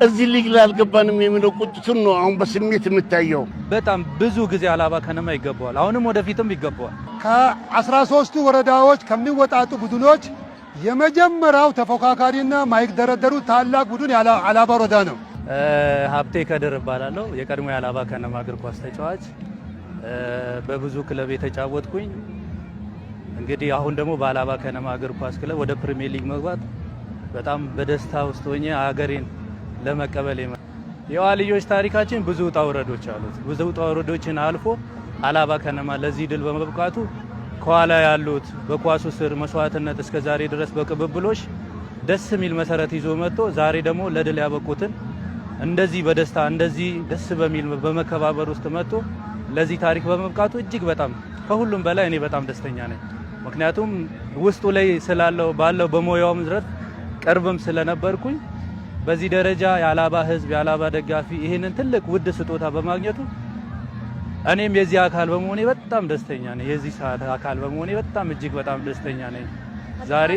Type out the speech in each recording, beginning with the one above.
እዚህ ሊግ ላይ አልገባንም የሚለው ቁጥቱን ነው አሁን በስሜት የምታየው። በጣም ብዙ ጊዜ አላባ ከነማ ይገባዋል፣ አሁንም ወደፊትም ይገባዋል። ከ13ቱ ወረዳዎች ከሚወጣጡ ቡድኖች የመጀመሪያው ተፎካካሪና ማይደረደሩ ታላቅ ቡድን አላባ ወረዳ ነው። ሀብቴ ከድር እባላለሁ። የቀድሞ የአላባ ከነማ እግር ኳስ ተጫዋች፣ በብዙ ክለብ የተጫወትኩኝ። እንግዲህ አሁን ደግሞ በአላባ ከነማ እግር ኳስ ክለብ ወደ ፕሪሚየር ሊግ መግባት በጣም በደስታ ውስጥ ሆኜ ሀገሬን ለመቀበል የዋልዮች ታሪካችን ብዙ ውጣ ውረዶች አሉት። ብዙ ውጣ ውረዶችን አልፎ አላባ ከነማ ለዚህ ድል በመብቃቱ ከኋላ ያሉት በኳሱ ስር መስዋዕትነት እስከ ዛሬ ድረስ በቅብብሎሽ ደስ የሚል መሰረት ይዞ መጥቶ ዛሬ ደግሞ ለድል ያበቁትን እንደዚህ በደስታ እንደዚህ ደስ በሚል በመከባበር ውስጥ መጥቶ ለዚህ ታሪክ በመብቃቱ እጅግ በጣም ከሁሉም በላይ እኔ በጣም ደስተኛ ነኝ። ምክንያቱም ውስጡ ላይ ስላለው ባለው በሞያውም ዝረት ቅርብም ስለነበርኩኝ በዚህ ደረጃ የአላባ ህዝብ የአላባ ደጋፊ ይሄንን ትልቅ ውድ ስጦታ በማግኘቱ እኔም የዚህ አካል በመሆኔ በጣም ደስተኛ ነኝ። የዚህ ሰዓት አካል በመሆኔ በጣም እጅግ በጣም ደስተኛ ነኝ። ዛሬ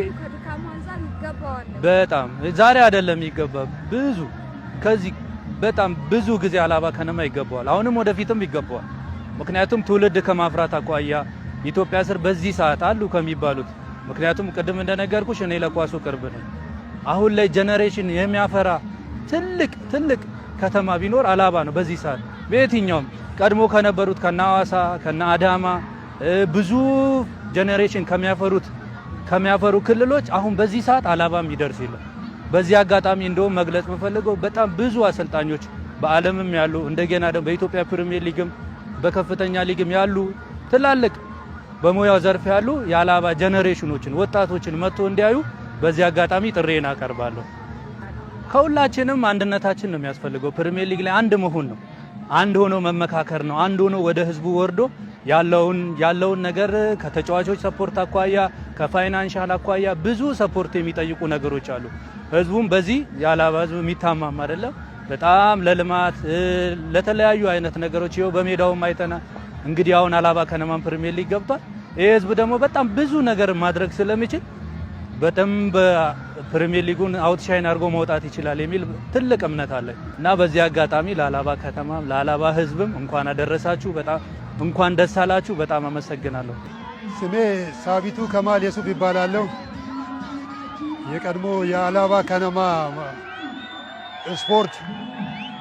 በጣም ዛሬ አይደለም ይገባ ብዙ ከዚህ በጣም ብዙ ጊዜ አላባ ከነማ ይገባዋል፣ አሁንም ወደፊትም ይገባዋል። ምክንያቱም ትውልድ ከማፍራት አኳያ ኢትዮጵያ ስር በዚህ ሰዓት አሉ ከሚባሉት ምክንያቱም ቅድም እንደነገርኩሽ እኔ ለኳሱ ቅርብ ነኝ። አሁን ላይ ጄኔሬሽን የሚያፈራ ትልቅ ከተማ ቢኖር አላባ ነው። በዚህ ሰዓት በየትኛውም ቀድሞ ከነበሩት ከናዋሳ ከናአዳማ ብዙ ጄኔሬሽን ከሚያፈሩ ክልሎች አሁን በዚህ ሰዓት አላባም ይደርስ ይላል። በዚህ አጋጣሚ እንደውም መግለጽ የምፈልገው በጣም ብዙ አሰልጣኞች በዓለምም ያሉ እንደገና ደግሞ በኢትዮጵያ ፕሪሚየር ሊግም በከፍተኛ ሊግም ያሉ ትላልቅ በሙያው ዘርፍ ያሉ የአላባ ጄኔሬሽኖችን ወጣቶችን መጥቶ እንዲያዩ በዚህ አጋጣሚ ጥሬን አቀርባለሁ። ከሁላችንም አንድነታችን ነው የሚያስፈልገው። ፕሪሚየር ሊግ ላይ አንድ መሆን ነው፣ አንድ ሆኖ መመካከር ነው፣ አንድ ሆኖ ወደ ህዝቡ ወርዶ ያለውን ነገር ከተጫዋቾች ሰፖርት አኳያ ከፋይናንሻል አኳያ ብዙ ሰፖርት የሚጠይቁ ነገሮች አሉ። ህዝቡም በዚህ የአላባ ህዝብ የሚታማም አይደለም። በጣም ለልማት ለተለያዩ አይነት ነገሮች ይኸው በሜዳውም አይተና እንግዲህ አሁን አላባ ከነማን ፕሪሚየር ሊግ ገብቷል። ይሄ ህዝብ ደግሞ በጣም ብዙ ነገር ማድረግ ስለሚችል በደንብ ፕሪሚየር ሊጉን አውትሻይን አድርጎ መውጣት ይችላል የሚል ትልቅ እምነት አለ እና በዚህ አጋጣሚ ለአላባ ከተማ ለአላባ ህዝብም እንኳን አደረሳችሁ፣ በጣም እንኳን ደስ አላችሁ። በጣም አመሰግናለሁ። ስሜ ሳቢቱ ከማል የሱፍ ይባላለሁ። የቀድሞ የአላባ ከነማ ስፖርት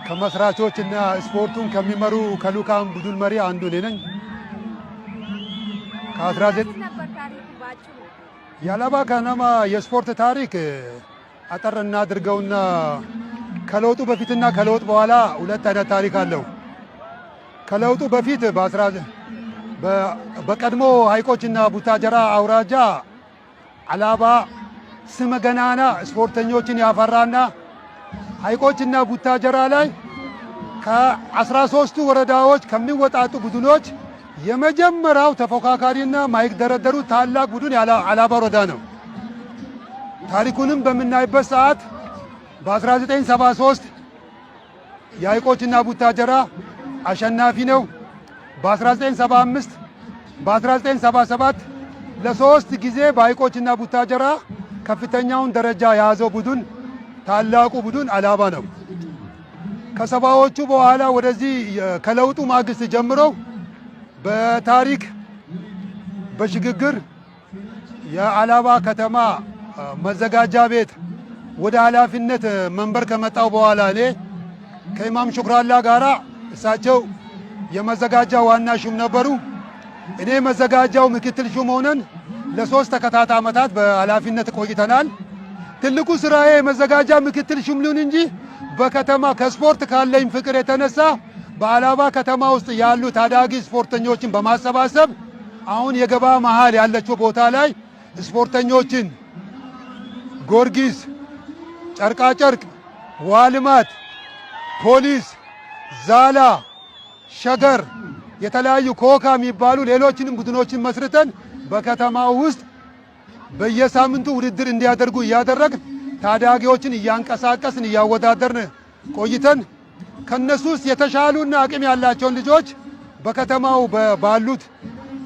ከመስራቾችና ስፖርቱን ከሚመሩ ከሉካም ቡድን መሪ አንዱ ነኝ። የአላባ ከነማ የስፖርት ታሪክ አጠር እናድርገውና ከለውጡ በፊትና ከለውጥ በኋላ ሁለት አይነት ታሪክ አለው። ከለውጡ በፊት በቀድሞ ሀይቆችና ቡታጀራ አውራጃ አላባ ስመ ገናና ስፖርተኞችን ያፈራና ሀይቆችና ቡታጀራ ላይ ከ13ቱ ወረዳዎች ከሚወጣጡ ቡድኖች የመጀመሪያው ተፎካካሪና ማይደረደሩ ታላቅ ቡድን አላባ ወረዳ ነው። ታሪኩንም በምናይበት ሰዓት በ1973 የሀይቆችና ቡታጀራ አሸናፊ ነው። በ1975 በ1977 ለሶስት ጊዜ በሀይቆችና ቡታጀራ ከፍተኛውን ደረጃ የያዘው ቡድን ታላቁ ቡድን አላባ ነው። ከሰባዎቹ በኋላ ወደዚህ ከለውጡ ማግስት ጀምሮ በታሪክ በሽግግር የአላባ ከተማ መዘጋጃ ቤት ወደ ኃላፊነት መንበር ከመጣው በኋላ እኔ ከኢማም ሹክራላ ጋራ እሳቸው የመዘጋጃ ዋና ሹም ነበሩ። እኔ መዘጋጃው ምክትል ሹም ሆነን ለሶስት ተከታታይ ዓመታት በኃላፊነት ቆይተናል። ትልቁ ስራዬ የመዘጋጃ ምክትል ሹም ልሁን እንጂ በከተማ ከስፖርት ካለኝ ፍቅር የተነሳ በአላባ ከተማ ውስጥ ያሉ ታዳጊ ስፖርተኞችን በማሰባሰብ አሁን የገባ መሃል ያለችው ቦታ ላይ ስፖርተኞችን ጎርጊስ፣ ጨርቃጨርቅ፣ ዋልማት፣ ፖሊስ፣ ዛላ፣ ሸገር የተለያዩ ኮካ የሚባሉ ሌሎችንም ቡድኖችን መስርተን በከተማው ውስጥ በየሳምንቱ ውድድር እንዲያደርጉ እያደረግን ታዳጊዎችን እያንቀሳቀስን እያወዳደርን ቆይተን ከነሱ ውስጥ የተሻሉና አቅም ያላቸውን ልጆች በከተማው ባሉት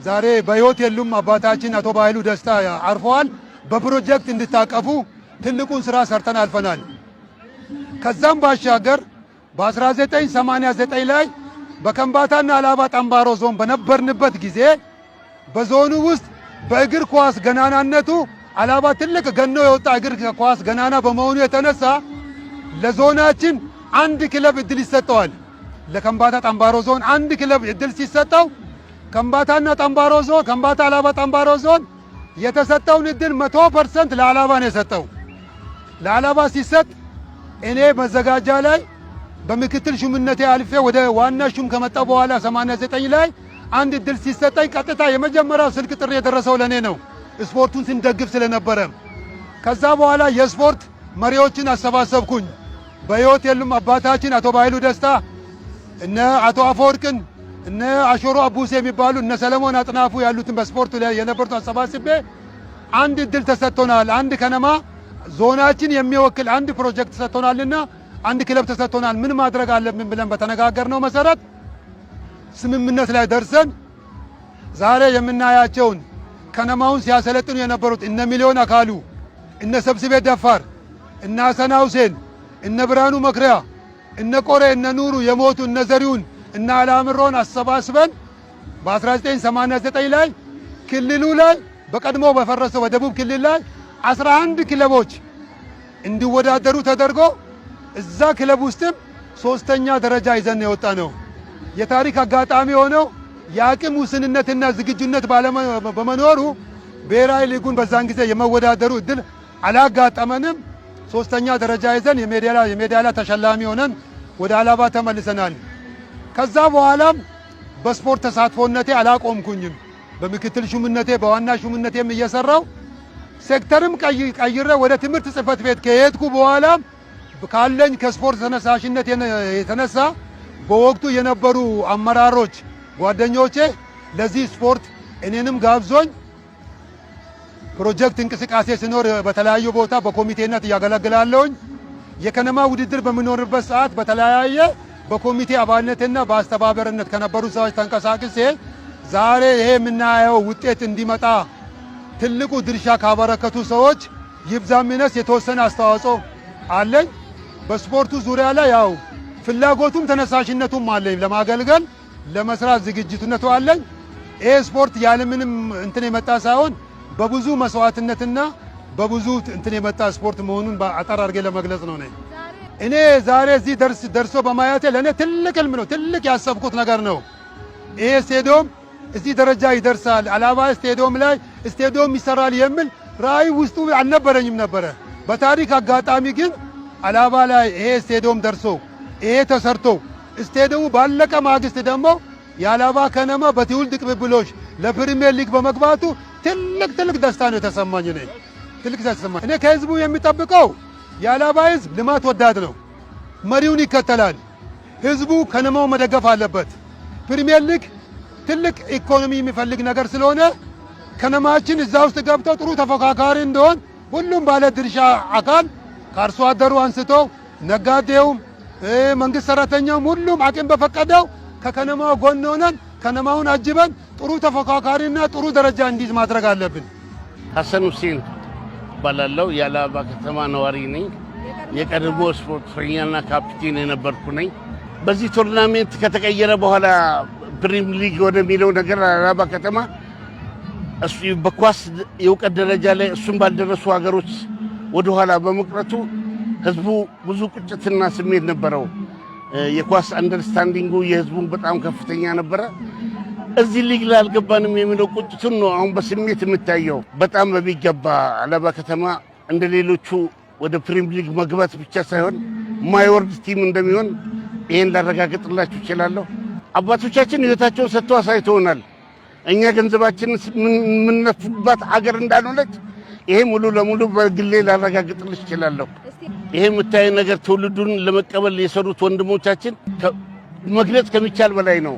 ዛሬ በህይወት የሉም አባታችን አቶ ባይሉ ደስታ አርፈዋል። በፕሮጀክት እንድታቀፉ ትልቁን ስራ ሰርተን አልፈናል። ከዛም ባሻገር በ1989 ላይ በከምባታና አላባ ጠምባሮ ዞን በነበርንበት ጊዜ በዞኑ ውስጥ በእግር ኳስ ገናናነቱ አላባ ትልቅ ገኖ የወጣ እግር ኳስ ገናና በመሆኑ የተነሳ ለዞናችን አንድ ክለብ እድል ይሰጠዋል። ለከምባታ ጠምባሮ ዞን አንድ ክለብ እድል ሲሰጠው ከምባታና ጠምባሮ ዞን ከምባታ አላባ ጠምባሮ ዞን የተሰጠውን እድል 100% ለአላባ ነው የሰጠው። ለአላባ ሲሰጥ እኔ መዘጋጃ ላይ በምክትል ሹምነቴ አልፌ ወደ ዋና ሹም ከመጣው በኋላ 89 ላይ አንድ እድል ሲሰጠኝ ቀጥታ የመጀመሪያው ስልክ ጥሪ የደረሰው ለኔ ነው፣ ስፖርቱን ስንደግፍ ስለነበረ። ከዛ በኋላ የስፖርት መሪዎችን አሰባሰብኩኝ። በሕይወት የሉም አባታችን አቶ ባይሉ ደስታ፣ እነ አቶ አፈወርቅን፣ እነ አሾሮ አቡሴ የሚባሉ እነ ሰለሞን አጥናፉ ያሉትን በስፖርቱ ላይ የነበሩት አሰባስቤ አንድ እድል ተሰጥቶናል፣ አንድ ከነማ ዞናችን የሚወክል አንድ ፕሮጀክት ተሰጥቶናልና አንድ ክለብ ተሰጥቶናል፣ ምን ማድረግ አለብን ብለን በተነጋገርነው መሰረት ስምምነት ላይ ደርሰን ዛሬ የምናያቸውን ከነማውን ሲያሰለጥኑ የነበሩት እነ ሚሊዮን አካሉ፣ እነ ሰብስቤ ደፋር፣ እነ ሐሰና ሁሴን፣ እነ ብርሃኑ መክሪያ፣ እነ ቆሬ፣ እነ ኑሩ የሞቱ እነ ዘሪውን፣ እነ አላምሮን አሰባስበን በ1989 ላይ ክልሉ ላይ በቀድሞ በፈረሰው በደቡብ ክልል ላይ 11 ክለቦች እንዲወዳደሩ ተደርጎ እዛ ክለብ ውስጥም 3ኛ ደረጃ ይዘን የወጣ ነው። የታሪክ አጋጣሚ ሆነው የአቅም ውስንነትና ዝግጁነት በመኖሩ ብሔራዊ ሊጉን በዛን ጊዜ የመወዳደሩ እድል አላጋጠመንም። 3ኛ ደረጃ ይዘን የሜዳሊያ ተሸላሚ ሆነን ወደ አላባ ተመልሰናል። ከዛ በኋላም በስፖርት ተሳትፎነቴ አላቆምኩኝም። በምክትል ሹምነቴ በዋና ሹምነቴም እየሰራው ሴክተርም ቀይሬ ወደ ትምህርት ጽሕፈት ቤት ከሄድኩ በኋላም ካለኝ ከስፖርት ተነሳሽነት የተነሳ በወቅቱ የነበሩ አመራሮች ጓደኞቼ ለዚህ ስፖርት እኔንም ጋብዞኝ ፕሮጀክት እንቅስቃሴ ሲኖር በተለያዩ ቦታ በኮሚቴነት እያገለግላለሁኝ። የከነማ ውድድር በሚኖርበት ሰዓት በተለያየ በኮሚቴ አባልነትና በአስተባበርነት ከነበሩ ሰዎች ተንቀሳቅሴ ዛሬ ይሄ የምናየው ውጤት እንዲመጣ ትልቁ ድርሻ ካበረከቱ ሰዎች ይብዛም ይነስ የተወሰነ አስተዋጽኦ አለኝ። በስፖርቱ ዙሪያ ላይ ያው ፍላጎቱም ተነሳሽነቱም አለኝ። ለማገልገል ለመስራት ዝግጅቱነቱ አለኝ። ይሄ ስፖርት ያለምንም እንትን የመጣ ሳይሆን በብዙ መስዋዕትነትና በብዙ እንትን የመጣ ስፖርት መሆኑን አጠር አድርጌ ለመግለጽ ነው። እኔ ዛሬ እዚህ ደርሶ በማየቴ ለእኔ ትልቅ ህልም ነው፣ ትልቅ ያሰብኩት ነገር ነው። ይሄ ስቴዲዮም እዚህ ደረጃ ይደርሳል፣ አላባ ስቴዲዮም ላይ ስቴዲዮም ይሰራል የሚል ራዕይ ውስጡ አልነበረኝም ነበረ። በታሪክ አጋጣሚ ግን አላባ ላይ ይሄ ስቴዲዮም ደርሶ ይሄ ተሰርቶ ስቴዲየሙ ባለቀ ማግስት ደግሞ የአላባ ከነማ በትውልድ ቅብብሎች ለፕሪሚየር ሊግ በመግባቱ ትልቅ ደስታ ነው የተሰማኝ። ትልቅ ደስታ ተሰማኝ። እኔ ከህዝቡ የሚጠብቀው የአላባ ህዝብ ልማት ወዳድ ነው፣ መሪውን ይከተላል። ህዝቡ ከነማው መደገፍ አለበት። ፕሪሚየር ሊግ ትልቅ ኢኮኖሚ የሚፈልግ ነገር ስለሆነ ከነማችን እዛ ውስጥ ገብተው ጥሩ ተፎካካሪ እንደሆን ሁሉም ባለ ድርሻ አካል ከአርሶ አደሩ አንስቶ ነጋዴውም መንግስት ሰራተኛውም ሁሉም አቅም በፈቀደው ከከነማው ጎን ሆነን ከነማውን አጅበን ጥሩ ተፎካካሪና ጥሩ ደረጃ እንዲይዝ ማድረግ አለብን። ሐሰን ሁሴን ባላለው የአላባ ከተማ ነዋሪ ነኝ። የቀድሞ ስፖርተኛና ካፒቴን የነበርኩ ነኝ። በዚህ ቱርናሜንት ከተቀየረ በኋላ ፕሪሚየር ሊግ ወደሚለው ነገር አላባ ከተማ እሱ በኳስ የእውቀት ደረጃ ላይ እሱም ባልደረሱ ሀገሮች ወደ ኋላ በመቅረቱ ህዝቡ ብዙ ቁጭትና ስሜት ነበረው። የኳስ አንደርስታንዲንጉ የህዝቡን በጣም ከፍተኛ ነበረ። እዚህ ሊግ ላይ አልገባንም የሚለው ቁጭቱን ነው አሁን በስሜት የምታየው። በጣም በሚገባ አላባ ከተማ እንደሌሎቹ ወደ ፕሪሚየር ሊግ መግባት ብቻ ሳይሆን ማይወርድ ቲም እንደሚሆን ይሄን ላረጋግጥላችሁ እችላለሁ። አባቶቻችን ህይወታቸውን ሰጥተው አሳይተውናል። እኛ ገንዘባችን የምንነፍባት አገር እንዳልሆነች ይሄ ሙሉ ለሙሉ በግሌ ላረጋግጥልሽ እችላለሁ። ይሄ የምታይ ነገር ትውልዱን ለመቀበል የሰሩት ወንድሞቻችን መግለጽ ከሚቻል በላይ ነው።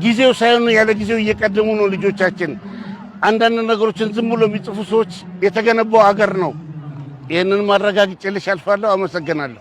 ጊዜው ሳይሆን ያለ ጊዜው እየቀደሙ ነው ልጆቻችን። አንዳንድ ነገሮችን ዝም ብሎ የሚጽፉ ሰዎች የተገነባው ሀገር ነው። ይሄንን ማረጋግጬልሽ አልፋለሁ። አመሰግናለሁ።